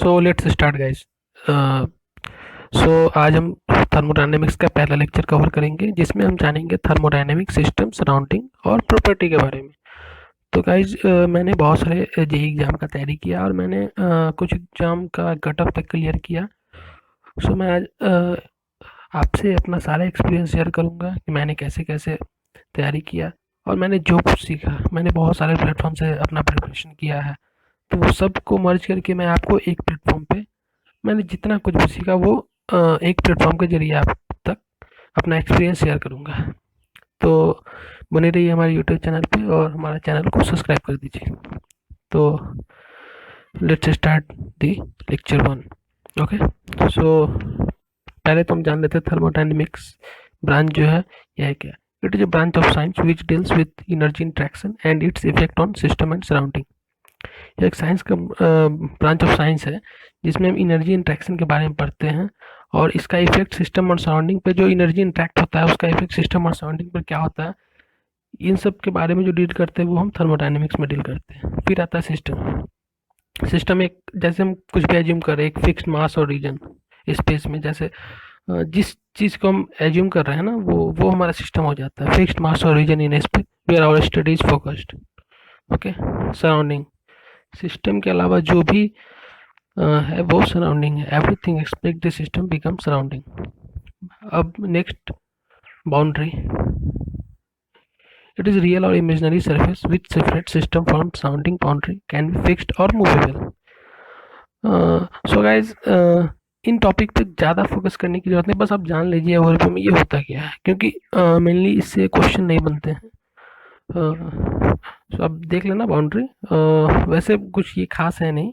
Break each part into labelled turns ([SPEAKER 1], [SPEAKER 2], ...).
[SPEAKER 1] So let's start guys. आज हम thermodynamics का पहला लेक्चर कवर करेंगे जिसमें हम जानेंगे थर्मोडायनेमिक सिस्टम सराउंडिंग और प्रॉपर्टी के बारे में। तो गाइज मैंने बहुत सारे जेई एग्ज़ाम का तैयारी किया और मैंने कुछ एग्ज़ाम का कट ऑफ तक क्लियर किया। मैं आज आपसे अपना सारा एक्सपीरियंस शेयर करूँगा कि मैंने कैसे कैसे तैयारी किया और मैंने जो कुछ सीखा। मैंने बहुत सारे प्लेटफॉर्म से अपना प्रिपरेशन किया है, तो वो सबको मर्ज करके मैं आपको एक प्लेटफॉर्म पे मैंने जितना कुछ भी सीखा वो एक प्लेटफॉर्म के जरिए आप तक अपना एक्सपीरियंस शेयर करूँगा। तो बने रहिए हमारे यूट्यूब चैनल पे और हमारा चैनल को सब्सक्राइब कर दीजिए। तो let's start the lecture one. Okay, so पहले तो हम जान लेते हैं थर्मोडायनेमिक्स ब्रांच जो है यह है क्या। It is a branch of science which deals with energy interaction and its effect on system and surrounding. यह एक साइंस का ब्रांच ऑफ साइंस है जिसमें हम एनर्जी इंट्रैक्शन के बारे में पढ़ते हैं और इसका इफेक्ट सिस्टम और सराउंडिंग पे, जो एनर्जी इंट्रैक्ट होता है उसका इफेक्ट सिस्टम और सराउंडिंग पर क्या होता है, इन सब के बारे में जो डील करते हैं वो हम थर्मोडायनेमिक्स में डील करते हैं। फिर आता है सिस्टम। सिस्टम एक, जैसे हम कुछ भी एज्यूम करें एक फिक्स्ड मास और रीजन स्पेस में, जैसे जिस चीज़ को हम एज्यूम कर रहे हैं ना वो हमारा सिस्टम हो जाता है। फिक्स्ड मास और region in space where our study is focused. Okay, surrounding system के अलावा जो भी है वो सराउंडिंग है। Everything expect the system become surrounding. अब next, boundary. It is real और imaginary surface which separate system from surrounding. Boundary can be fixed और movable. So guys, in topic पे ज़्यादा फोकस करने की जरूरत नहीं, बस आप जान लीजिए ओवरव्यू में ये होता क्या है, क्योंकि मेनली इससे क्वेश्चन नहीं बनते हैं। सो अब देख लेना बाउंड्री। वैसे कुछ ये खास है नहीं,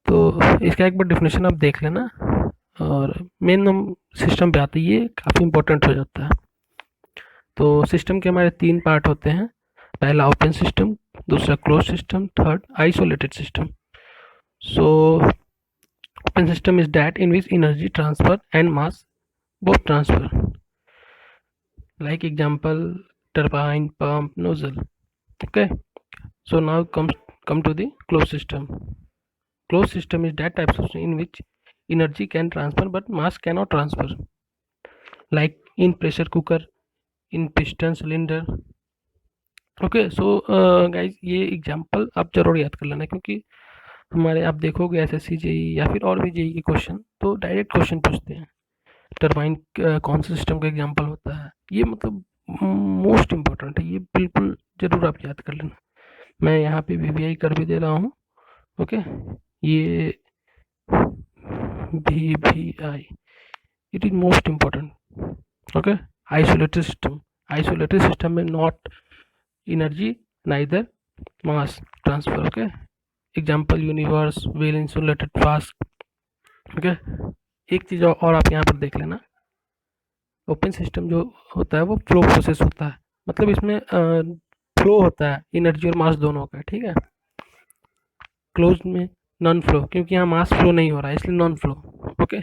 [SPEAKER 1] तो इसका एक बार डेफिनेशन आप देख लेना और मेन हम सिस्टम पे आते हैं, ये काफ़ी इंपॉर्टेंट हो जाता है। तो सिस्टम के हमारे तीन पार्ट होते हैं। पहला ओपन सिस्टम, दूसरा close system, third isolated system. So open system is that in which energy transfer and mass both transfer, like example turbine, pump, nozzle. Okay, so now come to the closed system. Closed system is that type of system in which energy can transfer but mass cannot transfer, like in pressure cooker, in piston cylinder. Okay, so guys ये example आप जरूर याद कर लेना, क्योंकि हमारे आप देखोगे एसएससी जेई या फिर और भी जेई के क्वेश्चन तो डायरेक्ट क्वेश्चन पूछते हैं टरबाइन कौन से सिस्टम का एग्जांपल होता है। ये मतलब मोस्ट इम्पोर्टेंट है, ये बिल्कुल जरूर आप याद कर लेना। मैं यहाँ पे वीवीआई कर भी दे रहा हूँ। ओके, ये VVI, it is most important. Okay, isolated system में not energy neither mass transfer. Okay, example universe, well insulated flask. Okay, एक चीज़ और आप यहाँ पर देख लेना, ओपन सिस्टम जो होता है वो फ्लो प्रोसेस होता है, मतलब इसमें फ्लो होता है एनर्जी और मास दोनों का, ठीक है। क्लोज में नॉन फ्लो, क्योंकि यहाँ मास फ्लो नहीं हो रहा है इसलिए non flow. Okay,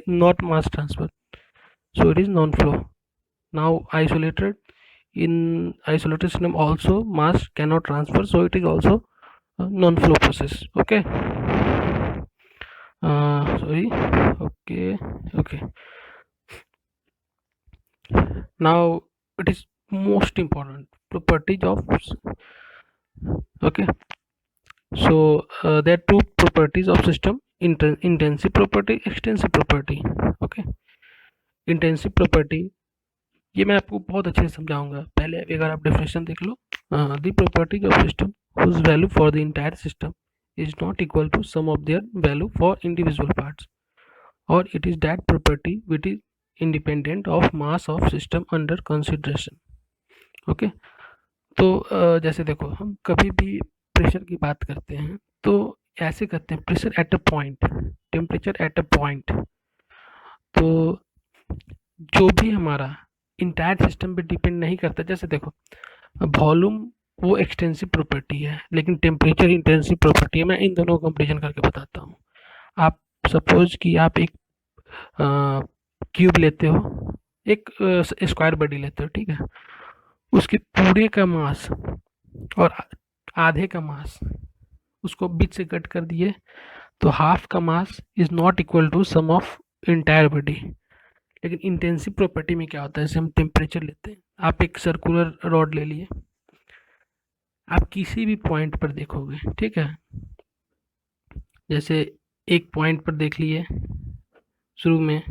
[SPEAKER 1] not mass transfer, so it is non flow. Now isolated, in isolated system also mass cannot transfer, so it is also a non-flow process. Okay, sorry. Okay, now it is most important properties of. Okay, so there are two properties of system: intensive property, extensive property. Okay, intensive property ये मैं आपको बहुत अच्छे से समझाऊंगा। पहले अगर आप डेफिनेशन देख लो, the properties of system whose value for the entire system is not equal to sum of their value for individual parts, or it is that property which is independent of mass of system under consideration. Okay, तो जैसे देखो हम कभी भी pressure की बात करते हैं तो ऐसे करते हैं, pressure at a point, temperature at a point. तो जो भी हमारा इंटायर सिस्टम पे डिपेंड नहीं करता, जैसे देखो वॉल्यूम वो एक्सटेंसिव प्रॉपर्टी है लेकिन टेम्परेचर इंटेंसिव प्रॉपर्टी है। मैं इन दोनों को कंपेरिजन करके बताता हूँ। आप सपोज कि आप एक क्यूब लेते हो, एक स्क्वायर बॉडी लेते हो, ठीक है, उसके पूरे का मास और आधे का मास उसको बीच से कट कर दिए तो हाफ का mass is not equal to sum of entire body. लेकिन इंटेंसिव प्रॉपर्टी में क्या होता है, जैसे हम टेम्परेचर लेते हैं, आप एक सर्कुलर रॉड ले लिए, आप किसी भी पॉइंट पर देखोगे, ठीक है, जैसे एक पॉइंट पर देख लिए शुरू में,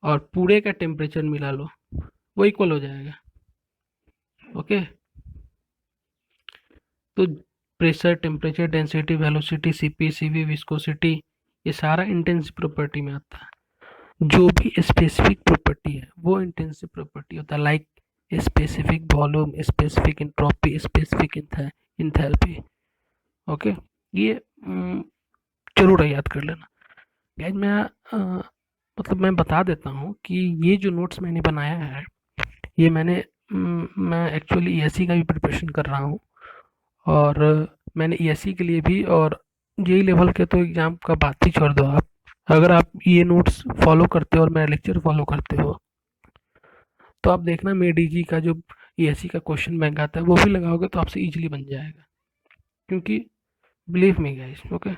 [SPEAKER 1] और पूरे का टेम्परेचर मिला लो, वो इक्वल हो जाएगा। ओके, तो pressure, temperature, density, velocity, CP, CV, viscosity, ये सारा इंटेंसिव प्रॉपर्टी में आता है। जो भी स्पेसिफिक प्रॉपर्टी है वो इंटेंसिव प्रॉपर्टी होता है, like specific volume, specific entropy, specific enthalpy. Okay, ये जरूर याद कर लेना। गाइस मतलब मैं बता देता हूँ कि ये जो नोट्स मैंने बनाया है, ये मैं एक्चुअली ईएससी का भी प्रिपरेशन कर रहा हूँ, और मैंने ईएससी के लिए भी, और जेई लेवल के तो एग्ज़ाम का बात ही छोड़ दो आप। अगर आप ये नोट्स फॉलो करते हो और मेरा लेक्चर फॉलो करते हो, तो आप देखना मेडी जी का जो ईएससी का क्वेश्चन बैंक आता है वो भी लगाओगे तो आपसे इजीली बन जाएगा, क्योंकि believe me guys. Okay,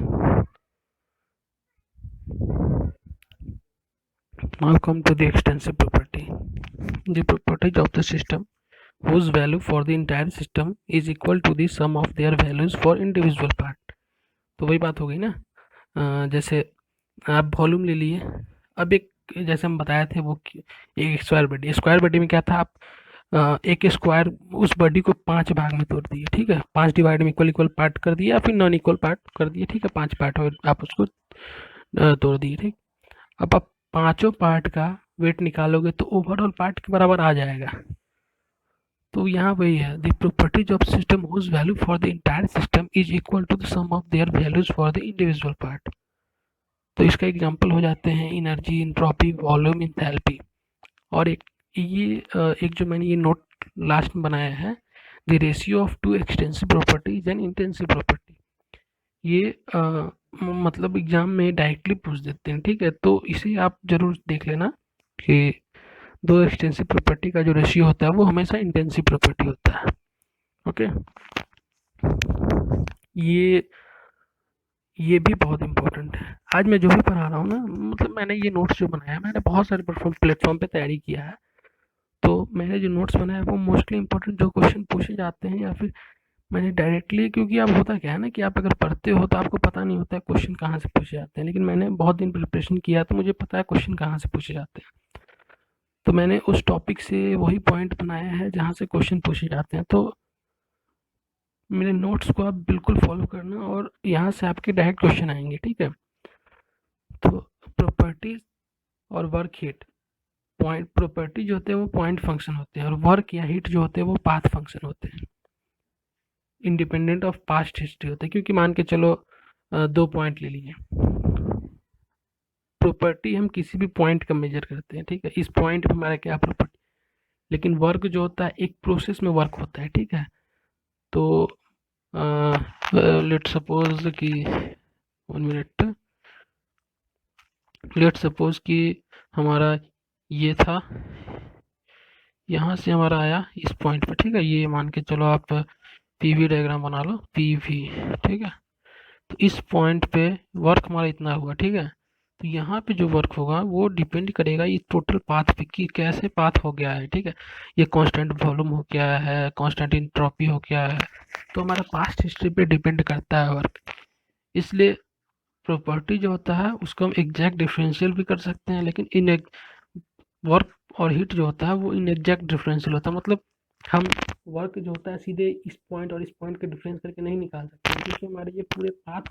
[SPEAKER 1] now come to the extensive property, the properties of the system whose value for the entire system is equal to the sum of their values for individual part। तो वही बात हो गई ना, जैसे आप volume ले लिए, अब एक, जैसे हम बताए थे वो एक स्क्वायर बॉडी में क्या था, आप एक स्क्वायर उस बॉडी को 5 भाग में तोड़ दिए, ठीक है, 5 डिवाइड में इक्वल इक्वल पार्ट कर दिया, फिर नॉन इक्वल पार्ट कर दिए, ठीक है, 5 पार्ट और आप उसको तोड़ दिए, ठीक। अब आप पांचों पार्ट का वेट निकालोगे तो ओवरऑल पार्ट के बराबर आ जाएगा। तो यहाँ वही है, the properties of system whose value for the entire system is equal to the sum of their values for the individual part. तो इसका एग्जांपल हो जाते हैं एनर्जी, एंट्रोपी, वॉल्यूम, इंथैल्पी। और एक जो मैंने ये नोट लास्ट में बनाया है, the ratio of two extensive properties and intensive property, ये मतलब एग्जाम में डायरेक्टली पूछ देते हैं, ठीक है, तो इसे आप जरूर देख लेना कि दो एक्सटेंसिव प्रॉपर्टी का जो रेशियो होता है वो हमेशा इंटेंसिव प्रॉपर्टी होता है। ओके, ये भी बहुत इंपॉर्टेंट है। आज मैं जो भी पढ़ा रहा हूँ ना, मतलब मैंने ये नोट्स जो बनाया है, मैंने बहुत सारे प्लेटफॉर्म पे तैयारी किया है, तो मैंने जो नोट्स बनाया है वो मोस्टली इंपॉर्टेंट जो क्वेश्चन पूछे जाते हैं, या फिर मैंने डायरेक्टली, क्योंकि अब होता क्या है ना कि आप अगर पढ़ते हो तो आपको पता नहीं होता है क्वेश्चन कहाँ से पूछे जाते हैं, लेकिन मैंने बहुत दिन प्रिपरेशन किया तो मुझे पता है क्वेश्चन कहाँ से पूछे जाते हैं। तो मैंने उस टॉपिक से वही पॉइंट बनाया है जहाँ से क्वेश्चन पूछे जाते हैं। तो मेरे नोट्स को आप बिल्कुल फॉलो करना, और यहाँ से आपके डायरेक्ट क्वेश्चन आएंगे, ठीक है। तो प्रॉपर्टीज और वर्क हीट, पॉइंट प्रॉपर्टी जो होते हैं वो पॉइंट फंक्शन होते हैं, और वर्क या हीट जो होते हैं वो पाथ फंक्शन होते हैं, इंडिपेंडेंट ऑफ पास्ट हिस्ट्री होते हैं। क्योंकि मान के चलो 2 पॉइंट ले लिए, प्रॉपर्टी हम किसी भी पॉइंट का मेजर करते हैं, ठीक है, इस पॉइंट पे हमारा क्या प्रॉपर्टी। लेकिन वर्क जो होता है एक प्रोसेस में वर्क होता है, ठीक है। तो लेट सपोज कि 1 मिनट, लेट सपोज कि हमारा ये था, यहाँ से हमारा आया इस पॉइंट पे, ठीक है, ये मान के चलो आप पीवी डायग्राम बना लो, पीवी, ठीक है। तो इस पॉइंट पे वर्क हमारा इतना हुआ, ठीक है। तो यहाँ पे जो वर्क होगा वो डिपेंड करेगा ये टोटल पाथ पे कि कैसे पाथ हो गया है, ठीक है। ये कांस्टेंट वॉल्यूम हो गया है, कांस्टेंट एंट्रोपी हो गया है, तो हमारा पास्ट हिस्ट्री पे डिपेंड करता है वर्क। इसलिए प्रॉपर्टी जो होता है उसको हम एग्जैक्ट डिफरेंशियल भी कर सकते हैं, लेकिन इन वर्क और हीट जो होता है वो इन एग्जैक्ट डिफरेंशियल होता है। मतलब हम वर्क जो होता है सीधे इस पॉइंट और इस पॉइंट के डिफरेंस करके नहीं निकाल सकते, क्योंकि हमारे ये पूरे पाथ,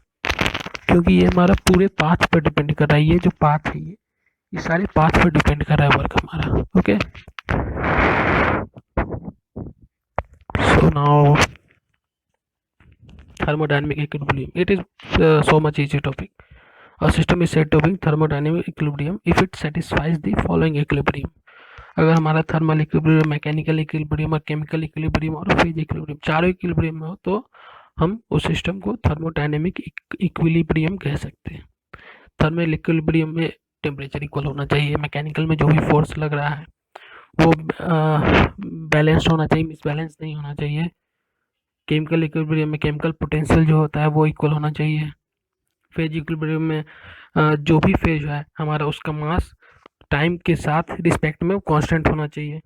[SPEAKER 1] क्योंकि ये हमारा पूरे पाथ पर डिपेंड कर रहा है। ये जो पाथ है ये सारे पाथ पर डिपेंड कर रहा है वर्क हमारा। Okay, so now thermodynamic equilibrium, it is so much easy topic. A system is said to be thermodynamic equilibrium if it satisfies the following equilibrium। अगर हमारा थर्मल इक्विलिब्रियम, मैकेनिकल इक्विलिब्रियम और chemical equilibrium और phase equilibrium चारों equilibrium में हो तो हम उस सिस्टम को थर्मोडायनेमिक इक्विलिब्रियम कह सकते हैं। थर्मल इक्विलिब्रियम में टेम्परेचर इक्वल होना चाहिए, मैकेनिकल में जो भी फोर्स लग रहा है वो बैलेंस होना चाहिए, मिसबैलेंस नहीं होना चाहिए। केमिकल इक्विलिब्रियम में केमिकल पोटेंशियल जो होता है वो इक्वल होना चाहिए, फेज इक्विलिब्रियम में जो भी फेज है हमारा, उसका मास टाइम के साथ रिस्पेक्ट में कांस्टेंट होना चाहिए।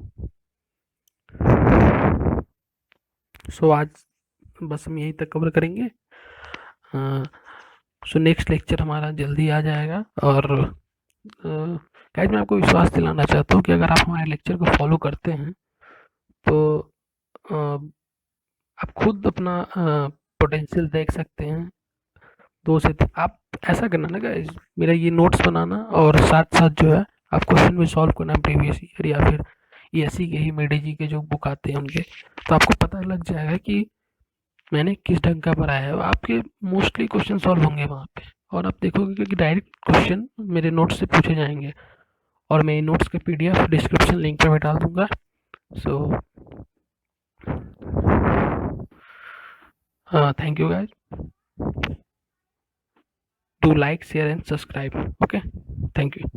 [SPEAKER 1] सो आज बस हम यहीं तक कवर करेंगे। सो नेक्स्ट लेक्चर हमारा जल्दी आ जाएगा। और गाइस मैं आपको विश्वास दिलाना चाहता हूँ कि अगर आप हमारे लेक्चर को फॉलो करते हैं तो आप खुद अपना पोटेंशियल देख सकते हैं। आप ऐसा करना ना गाइस, मेरा ये नोट्स बनाना और साथ साथ जो है आप क्वेश्चन भी सॉल्व करना प्रीवियस ईयर या फिर एससी के ही मेडी जी के जो बुक आते हैं उनके, तो आपको पता लग जाएगा कि मैंने किस ढंग का पढ़ाया है। आपके मोस्टली क्वेश्चन सॉल्व होंगे वहाँ पे, और आप देखोगे कि डायरेक्ट क्वेश्चन मेरे नोट्स से पूछे जाएंगे, और मैं नोट्स के पीडीएफ डिस्क्रिप्शन लिंक पे मैं डाल दूंगा। So thank you guys, do like share and subscribe. Okay, thank you.